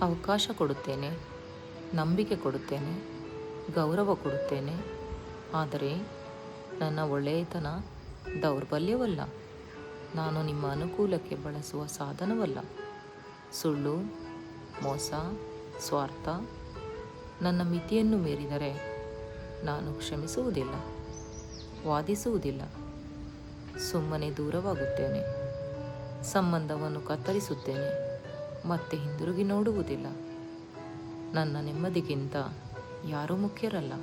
ಅವಕಾಶ ಕೊಡುತ್ತೇನೆ, ನಂಬಿಕೆ ಕೊಡುತ್ತೇನೆ, ಗೌರವ ಕೊಡುತ್ತೇನೆ. ಆದರೆ ನನ್ನ ಒಳ್ಳೆಯತನ ದೌರ್ಬಲ್ಯವಲ್ಲ. ನಾನು ನಿಮ್ಮ ಅನುಕೂಲಕ್ಕೆ ಬಳಸುವ ಸಾಧನವಲ್ಲ. ಸುಳ್ಳು, ಮೋಸ, ಸ್ವಾರ್ಥ ನನ್ನ ಮಿತಿಯನ್ನು ಮೀರಿದರೆ ನಾನು ಕ್ಷಮಿಸುವುದಿಲ್ಲ, ವಾದಿಸುವುದಿಲ್ಲ. ಸುಮ್ಮನೆ ದೂರವಾಗುತ್ತೇನೆ, ಸಂಬಂಧವನ್ನು ಕತ್ತರಿಸುತ್ತೇನೆ, ಮತ್ತೆ ಹಿಂದಿರುಗಿ ನೋಡುವುದಿಲ್ಲ. ನನ್ನ ನೆಮ್ಮದಿಗಿಂತ ಯಾರೂ ಮುಖ್ಯರಲ್ಲ.